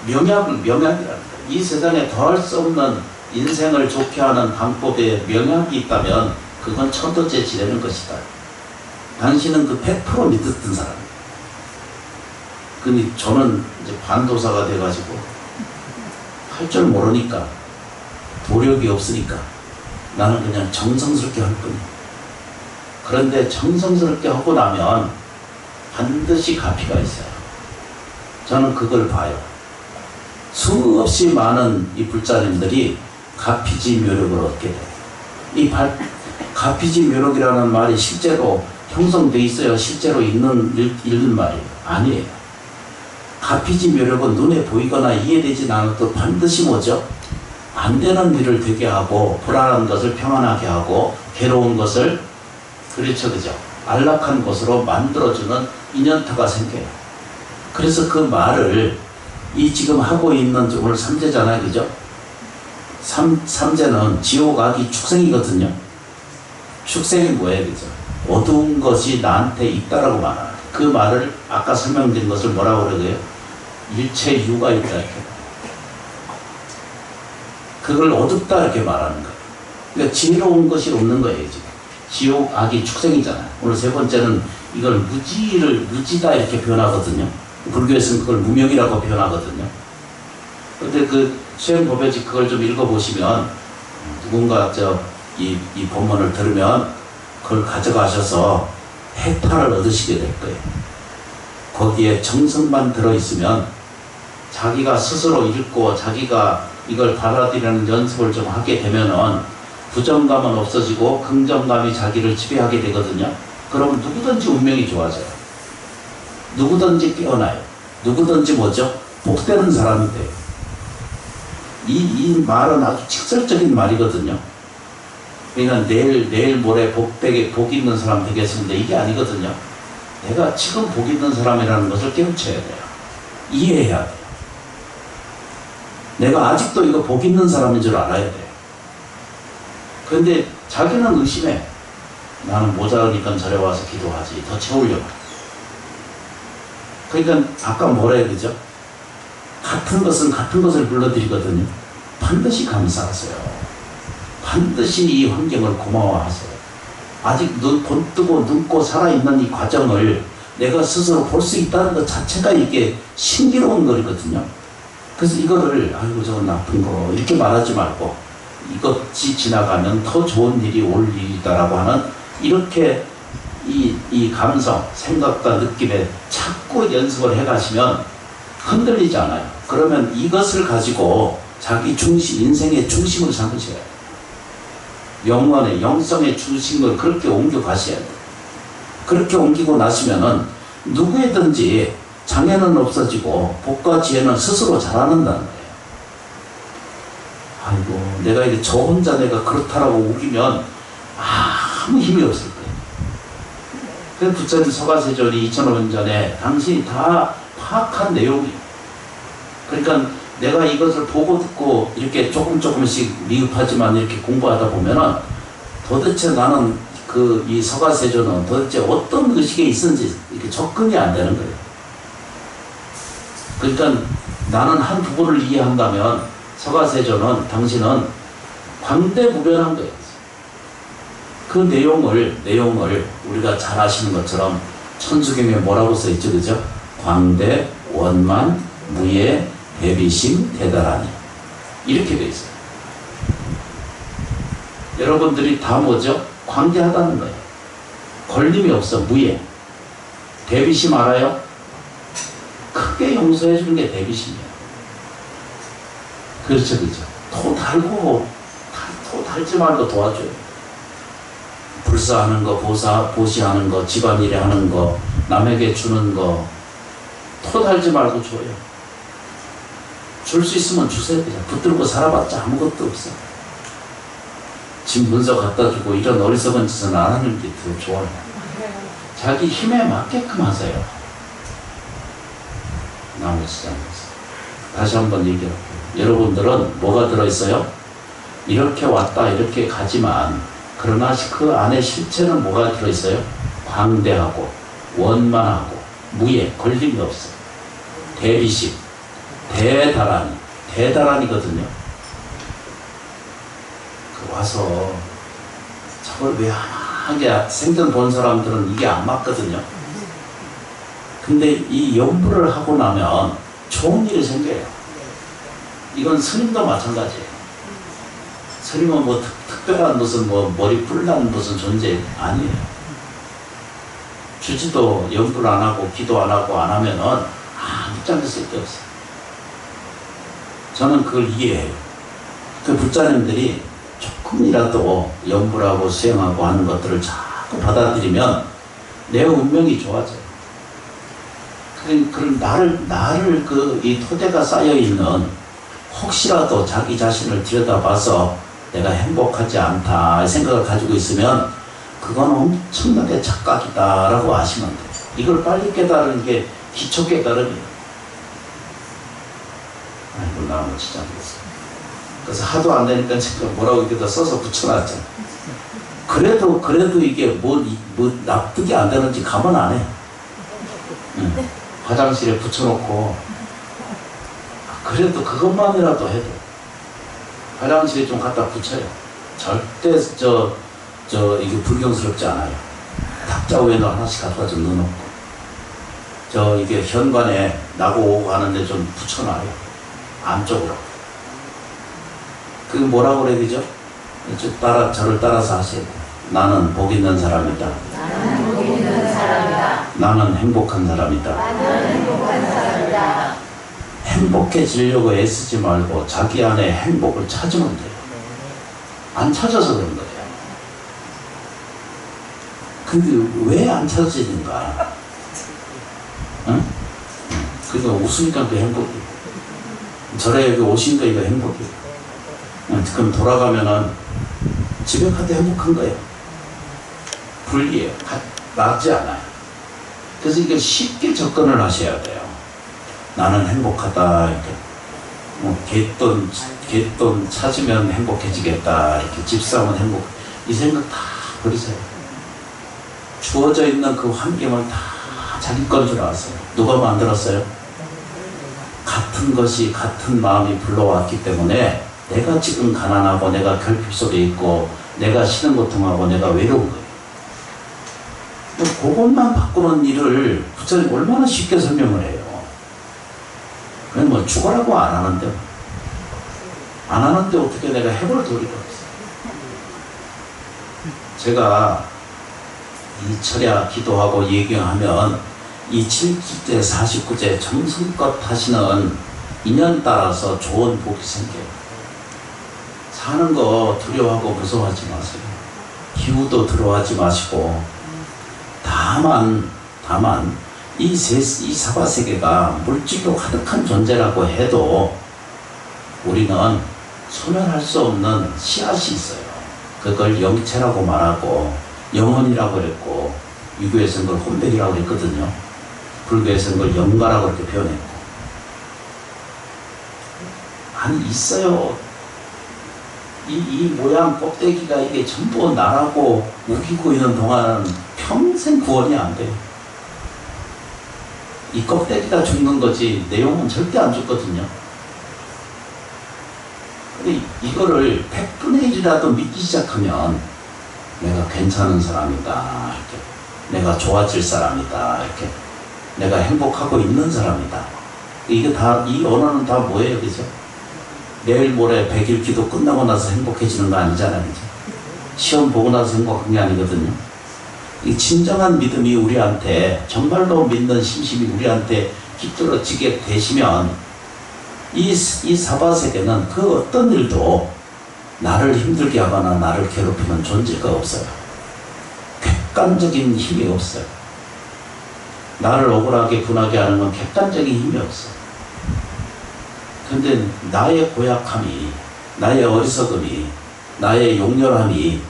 명약이라는 거예요. 이 세상에 더할 수 없는 인생을 좋게 하는 방법에 명약이 있다면 그건 천도째 지내는 것이다. 당신은 그 100% 믿었던 사람이에요. 근데 저는 이제 반도사가 돼가지고 할 줄 모르니까 도력이 없으니까 나는 그냥 정성스럽게 할 뿐이에요. 그런데 정성스럽게 하고 나면 반드시 가피가 있어요. 저는 그걸 봐요. 수없이 많은 이 불자님들이 가피지 묘력을 얻게 돼요. 이 가피지 묘력이라는 말이 실제로 형성돼 있어요. 실제로 읽는 말이에요. 아니에요. 가피지 묘력은 눈에 보이거나 이해되지 않아도 반드시 뭐죠? 안 되는 일을 되게 하고 불안한 것을 평안하게 하고 괴로운 것을 그렇죠 그죠 안락한 것으로 만들어주는 인연타가 생겨요. 그래서 그 말을 이 지금 하고 있는 오늘 삼재잖아요 그죠? 삼재는 지옥 악이 축생이거든요. 축생이 뭐예요 그죠? 어두운 것이 나한테 있다라고 말하는 그 말을 아까 설명드린 것을 뭐라고 그러고요? 일체 유가 있다 이렇게 그걸 어둡다 이렇게 말하는 거예요. 그러니까 지혜로운 것이 없는 거예요 지금. 지옥 악이 축생이잖아요. 오늘 세 번째는 이걸 무지다 이렇게 표현하거든요. 불교에서는 그걸 무명이라고 표현하거든요. 근데 그 수행법에지 그걸 좀 읽어보시면 누군가 이 본문을 들으면 그걸 가져가셔서 해탈을 얻으시게 될 거예요. 거기에 정성만 들어있으면 자기가 스스로 읽고 자기가 이걸 받아들이는 연습을 좀 하게 되면은 부정감은 없어지고 긍정감이 자기를 지배하게 되거든요. 그러면 누구든지 운명이 좋아져요. 누구든지 깨어나요. 누구든지 뭐죠? 복되는 사람이 돼요. 이 말은 아주 직설적인 말이거든요. 그러니까 내일 모레 복 있는 사람 되겠습니다. 이게 아니거든요. 내가 지금 복 있는 사람이라는 것을 깨우쳐야 돼요. 이해해야 돼요. 내가 아직도 이거 복 있는 사람인 줄 알아야 돼요. 그런데 자기는 의심해. 나는 모자라니까 절에 와서 기도하지. 더 채우려고. 그러니까 아까 뭐라 해야 되죠? 같은 것은 같은 것을 불러들이거든요. 반드시 감사하세요. 반드시 이 환경을 고마워하세요. 아직 본 뜨고 눕고 살아있는 이 과정을 내가 스스로 볼 수 있다는 것 자체가 이게 신기로운 거거든요. 그래서 이거를 아이고 저건 나쁜 거 이렇게 말하지 말고 이것이 지나가면 더 좋은 일이 올 일이다라고 하는 이렇게 이 감성, 생각과 느낌에 자꾸 연습을 해가시면 흔들리지 않아요. 그러면 이것을 가지고 자기 중심, 인생의 중심을 삼으셔야 돼요. 영혼의, 영성의 중심을 그렇게 옮겨가셔야 돼요. 그렇게 옮기고 나시면은 누구에든지 장애는 없어지고 복과 지혜는 스스로 자라는다는 거예요. 아이고 내가 이게 저 혼자 내가 그렇다라고 우기면 아무 힘이 없을 거예요. 그래서 부처님 서가세존이 2500년 전에 당신이 다 파악한 내용이에요. 그러니까 내가 이것을 보고 듣고 이렇게 조금씩 미흡하지만 이렇게 공부하다 보면은 도대체 나는 이 서가세존은 도대체 어떤 의식에 있는지 이렇게 접근이 안 되는 거예요. 그러니까 나는 한 부분을 이해한다면 서가세존은 당신은 광대무변한 거예요. 그 내용을 우리가 잘 아시는 것처럼 천수경에 뭐라고 써있죠, 그죠? 광대, 원만, 무예, 대비심, 대다라니 이렇게 돼 있어요. 여러분들이 다 뭐죠? 광대하다는 거예요. 걸림이 없어, 무예. 대비심 알아요? 크게 용서해 주는 게 대비심이에요. 그렇죠, 그죠? 토 달지 말고 도와줘요. 불사하는 거, 보시하는 거, 집안일에 하는 거, 남에게 주는 거, 토 달지 말고 줘요. 줄 수 있으면 주세요. 그냥 붙들고 살아봤자 아무것도 없어. 집 문서 갖다 주고 이런 어리석은 짓은 안 하는 게 더 좋아요. 자기 힘에 맞게끔 하세요. 나머지 잘못했어. 다시 한번 얘기할게요. 여러분들은 뭐가 들어있어요? 이렇게 왔다 이렇게 가지만 그러나 그 안에 실체는 뭐가 들어있어요? 광대하고 원만하고 무예, 걸림이 없어. 대비심, 대다란이거든요. 와서 저걸 왜 하게 생전 본 사람들은 이게 안 맞거든요. 근데 이 연부를 하고 나면 좋은 일이 생겨요. 이건 스님도 마찬가지예요. 스님은 뭐 특별한 무슨 머리 뿔난 무슨 존재 아니에요. 주지도 연부를 안 하고 기도 안 하고 안 하면은 아무 짝을 쓸 게 없어요. 저는 그걸 이해해요. 그 부자님들이 조금이라도 연부하고 수행하고 하는 것들을 자꾸 받아들이면 내 운명이 좋아져요. 그럼 나를 이 토대가 쌓여 있는 혹시라도 자기 자신을 들여다봐서 내가 행복하지 않다 생각을 가지고 있으면 그건 엄청나게 착각이다라고 아시면 돼요. 이걸 빨리 깨달은 게 기초 깨달음이에요. 아이고 나무 진짜 모르겠어. 그래서 하도 안 되니까 지금 뭐라고 이렇게 써서 붙여놨잖아. 그래도 이게 뭐 납득이 안 되는지 가만 안 해. 응. 화장실에 붙여놓고 그래도 그것만이라도 해도 화장실에 좀 갖다 붙여요. 절대 이게 불경스럽지 않아요. 탁자 위에는 하나씩 갖다 좀 넣어놓고 이게 현관에 나고 오고 하는데 좀 붙여놔요. 안쪽으로. 그게 뭐라고 그래야 되죠? 저를 따라서 하세요. 나는 복 있는 사람이다. 나는 복 있는 사람이다. 나는 행복한 사람이다. 나는 행복한 사람이다. 행복해지려고 애쓰지 말고 자기 안에 행복을 찾으면 돼요. 안 찾아서 그런 거예요. 근데 왜 안 찾아지는가? 응? 그러니까 웃으니까 그 행복이에요. 절에 여기 오시니까 이거 행복이에요. 그럼 돌아가면은 집에 가도 행복한 거예요. 분리해요. 낫지 않아요. 그래서 이게 쉽게 접근을 하셔야 돼요. 나는 행복하다. 이렇게 갯돈 찾으면 행복해지겠다. 이렇게 집 사면 행복. 이 생각 다 버리세요. 주어져 있는 그 환경을 다 자기 건 줄 아세요. 누가 만들었어요? 같은 것이 같은 마음이 불러왔기 때문에 내가 지금 가난하고 내가 결핍 속에 있고 내가 신은 고통하고 내가 외로운 거예요. 그것만 바꾸는 일을 부처님 얼마나 쉽게 설명을 해요. 그냥 뭐 죽어라고 안 하는데 어떻게 내가 해볼 도리가 없어요. 제가 이 철야 기도하고 예경하면 이 7주째 49제 정성껏 하시는 인연 따라서 좋은 복이 생겨요. 사는 거 두려워하고 무서워하지 마세요. 기우도 두려워하지 마시고 다만 이 사바세계가 물질로 가득한 존재라고 해도 우리는 소멸할 수 없는 씨앗이 있어요. 그걸 영체라고 말하고 영혼이라고 했고 유교에서는 그걸 혼백이라고 했거든요. 불교에서는 그걸 영가라고 이렇게 표현했고 아니 있어요. 이 모양 껍데기가 이게 전부 나라고 우기고 있는 동안은 평생 구원이 안 돼요. 이 껍데기가 죽는 거지 내용은 절대 안 죽거든요. 근데 이거를 100분의 1이라도 믿기 시작하면 내가 괜찮은 사람이다. 이렇게. 내가 좋아질 사람이다. 이렇게. 내가 행복하고 있는 사람이다. 이게 다, 이 언어는 다 뭐예요? 그죠? 내일 모레 100일 기도 끝나고 나서 행복해지는 거 아니잖아요. 그죠? 시험 보고 나서 행복한 게 아니거든요. 이 진정한 믿음이 우리한테, 정말로 믿는 심심이 우리한테 깃들어지게 되시면 이 사바세계는 그 어떤 일도 나를 힘들게 하거나 나를 괴롭히는 존재가 없어요. 객관적인 힘이 없어요. 나를 억울하게 분하게 하는 건 객관적인 힘이 없어요. 근데 나의 고약함이, 나의 어리석음이, 나의 용렬함이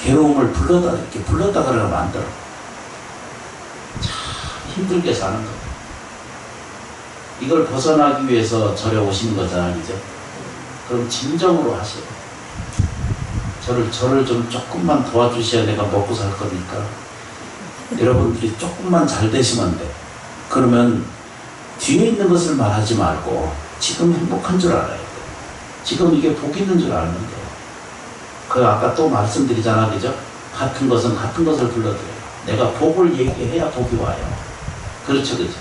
괴로움을 불러다가 만들어. 참 힘들게 사는 거예요. 이걸 벗어나기 위해서 절에 오시는 거잖아요. 그죠? 그럼 진정으로 하세요. 저를 좀 조금만 도와주셔야 내가 먹고 살 거니까. 여러분들이 조금만 잘 되시면 돼. 그러면 뒤에 있는 것을 말하지 말고 지금 행복한 줄 알아야 돼. 지금 이게 복 있는 줄 알면 돼요. 그 아까 또 말씀드리잖아. 그죠? 같은 것은 같은 것을 불러들여요. 내가 복을 얘기해야 복이 와요. 그렇죠. 그죠?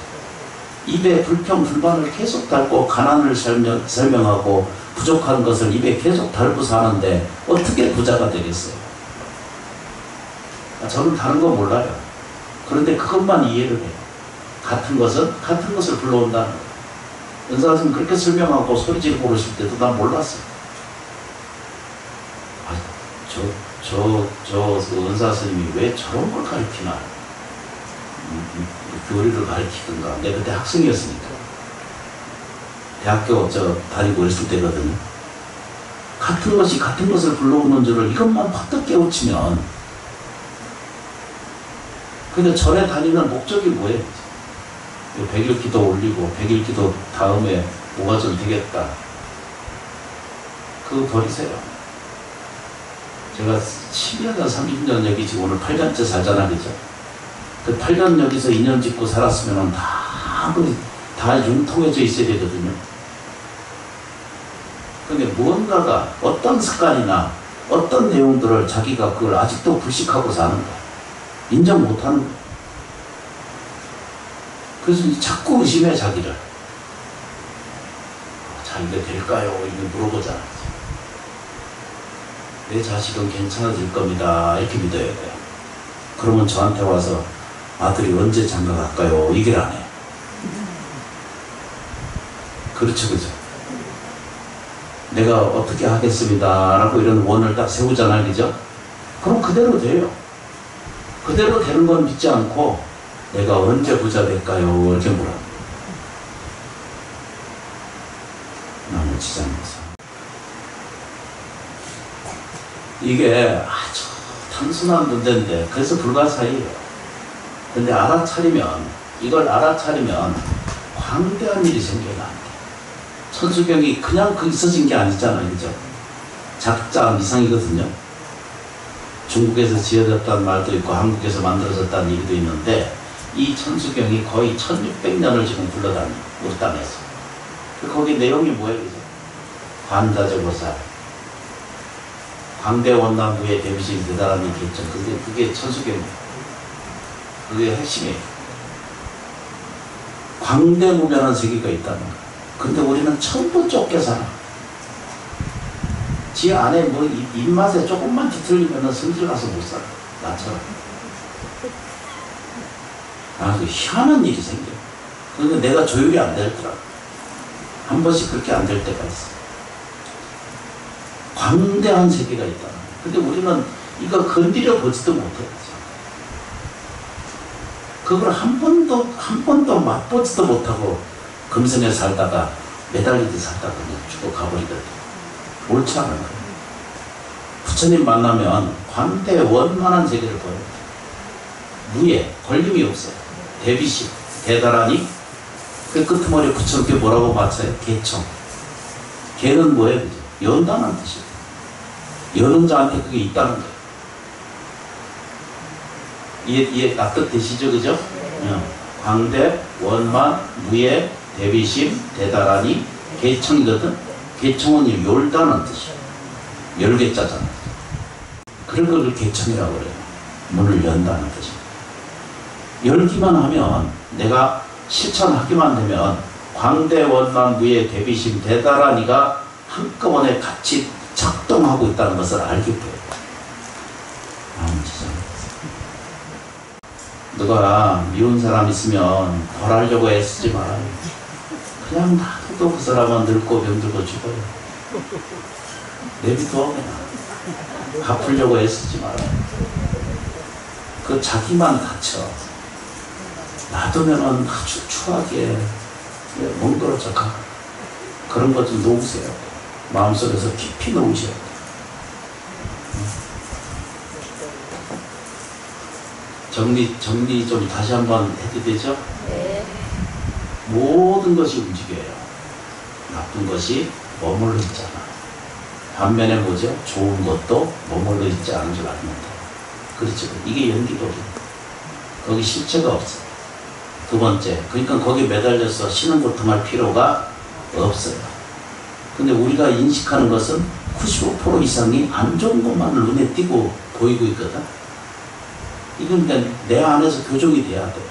입에 불평, 불만을 계속 달고 가난을 설명하고 부족한 것을 입에 계속 달고 사는데 어떻게 부자가 되겠어요? 저는 다른 거 몰라요. 그런데 그것만 이해를 해요. 같은 것은 같은 것을 불러온다는 거예요. 은사스님 그렇게 설명하고 소리 지르고 그러실 때도 난 몰랐어요. 은사스님이 왜 저런 걸 가르치나? 교리를 가르치든가. 내가 그때 학생이었으니까. 대학교 다니고 있을 때거든요. 같은 것이 같은 것을 불러오는 줄을 이것만 퍼뜩 깨우치면, 근데 절에 다니는 목적이 뭐예요? 100일 기도 올리고 100일 기도 다음에 뭐가 좀 되겠다. 그거 버리세요. 제가 12년, 30년 여기 지금 오늘 8년째 살잖아, 그죠? 그 8년 여기서 2년 짓고 살았으면 다 융통해져 있어야 되거든요. 근데 무언가가 어떤 습관이나 어떤 내용들을 자기가 그걸 아직도 불식하고 사는 거야. 인정 못하는 거야. 그래서 자꾸 의심해, 자기를. 자기가 될까요? 이렇게 물어보잖아. 내 자식은 괜찮아질 겁니다. 이렇게 믿어야 돼요. 그러면 저한테 와서 아들이 언제 장가 갈까요? 얘기를 안 해요. 그렇죠, 그죠? 내가 어떻게 하겠습니다. 라고 이런 원을 딱 세우잖아요, 그죠? 그럼 그대로 돼요. 그대로 되는 건 믿지 않고 내가 언제 부자 될까요? 이렇게 물어. 나머지장에서. 이게 아주 단순한 문제인데, 그래서 불가사의예요. 근데 이걸 알아차리면 광대한 일이 생겨나 안 돼. 천수경이 그냥 있어진 게 아니잖아요, 그죠? 작자 이상이거든요. 중국에서 지어졌다는 말도 있고 한국에서 만들어졌다는 얘기도 있는데, 이 천수경이 거의 1600년을 지금 굴러다녀요, 우리 땅에서. 거기 내용이 뭐예요, 그죠? 관자재보살, 광대원나무의 대비심 대단한 일이겠죠. 그게 천수경이에요. 그게 핵심이에요. 광대무변한 세계가 있다는 거예요. 근데 우리는 전부 쫓겨 살아. 지 안에 뭐 입맛에 조금만 뒤틀리면 성질 가서 못 살아. 나처럼. 그 희한한 일이 생겨. 그런데 내가 조율이 안 되더라고. 한 번씩 그렇게 안 될 때가 있어. 광대한 세계가 있다는 거예요. 근데 우리는 이거 건드려 보지도 못해요. 그걸 한 번도 맛보지도 못하고 금생에 살다가 매달리듯 살다가 그냥 죽어 가버리거든. 옳지 않은 거예요. 부처님 만나면 광대원만한 세계를 보여요. 무예, 걸림이 없어요. 대비심, 대다라니, 그 끄트머리 붙여놓게 뭐라고 맞춰요? 개청. 개는 뭐예요? 그죠? 연다는 뜻이에요. 여는 자한테 그게 있다는 거예요. 이해 납득되시죠? 그죠? 광대, 원만, 무예, 대비심, 대다라니, 개청이거든? 개청은 열다는 뜻이에요. 열개자잖아요. 그런 걸 개청이라고 그래요. 문을 연다는 뜻이에요. 열기만 하면, 내가 실천하기만 되면 광대, 원만, 무예, 대비심, 대다라니가 한꺼번에 같이 작동하고 있다는 것을 알게 돼요. 누가 미운 사람 있으면 벌하려고 애쓰지 말아요. 그냥 놔둬도 그 사람은 늙고 병들고 죽어요. 내비둬 그냥. 갚으려고 애쓰지 말아요. 그 자기만 다쳐. 놔두면은 아주 추하게 멍들어져 가. 그런 것 좀 놓으세요. 마음속에서 깊이 놓으셔야 돼요. 정리 좀 다시 한번 해도 되죠? 네. 모든 것이 움직여요. 나쁜 것이 머물러 있잖아. 반면에 뭐죠? 좋은 것도 머물러 있지 않은 줄 알면 돼. 그렇죠? 이게 연기도리. 거기 실체가 없어. 두 번째, 그러니까 거기 매달려서 신은 고통할 필요가 없어요. 근데 우리가 인식하는 것은 95% 이상이 안 좋은 것만 눈에 띄고 보이고 있거든. 이건 내 안에서 교정이 돼야 돼.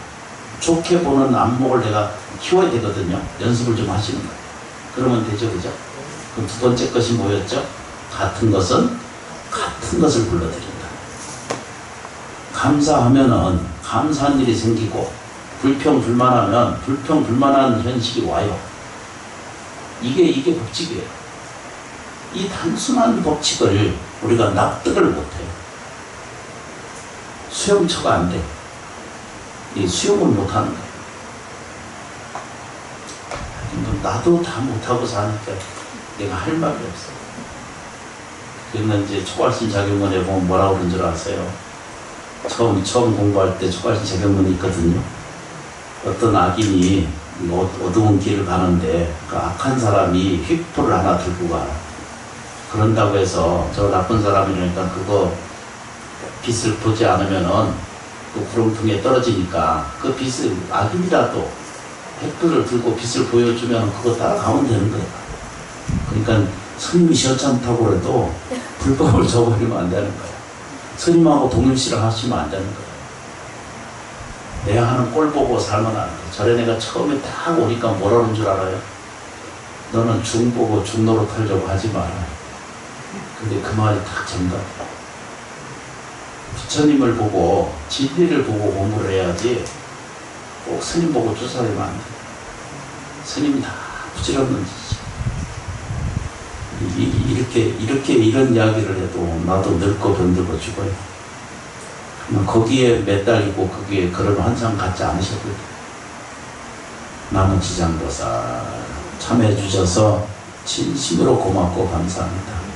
좋게 보는 안목을 내가 키워야 되거든요. 연습을 좀 하시는 거예요. 그러면 되죠, 그죠? 그럼 두 번째 것이 뭐였죠? 같은 것은 같은 것을 불러들인다. 감사하면은 감사한 일이 생기고, 불평불만하면 불평불만한 현실이 와요. 이게 법칙이에요. 이 단순한 법칙을 우리가 납득을 못해요. 수용처가 안 돼. 이 수용을 못하는 거예요. 나도 다 못하고 사니까 내가 할 말이 없어. 그러면 이제 초과신 자격문에 보면 뭐라고 그런 줄 아세요? 처음 공부할 때 초과신 자격문이 있거든요. 어떤 악인이 어두운 길을 가는데 그 악한 사람이 횃불을 하나 들고 가. 그런다고 해서 저 나쁜 사람이니까 그거 빛을 보지 않으면은 그 구렁텅이에 떨어지니까 그 빛을 악인이라도 횃불을 들고 빛을 보여주면 그거 따라가면 되는 거야. 그러니까 스님이 시원찮다고 해도 불법을 저버리면 안 되는 거야. 스님하고 동일시를 하시면 안 되는 거야. 내가 하는 꼴 보고 살면 안 돼. 저래 내가 처음에 딱 오니까 뭐라는 줄 알아요? 너는 중 보고 중노로 털려고 하지 마라. 근데 그 말이 딱 정답이야. 부처님을 보고 진리를 보고 공부를 해야지 꼭 스님 보고 쫓아내면 안 돼. 스님이 다 부질없는 짓이야. 이렇게 이런 이야기를 해도 나도 늙고 병들고 죽어요. 거기에 매달리고 거기에 그런 환상 갖지 않으셔도 돼요. 남은 지장보살 참여해 주셔서 진심으로 고맙고 감사합니다.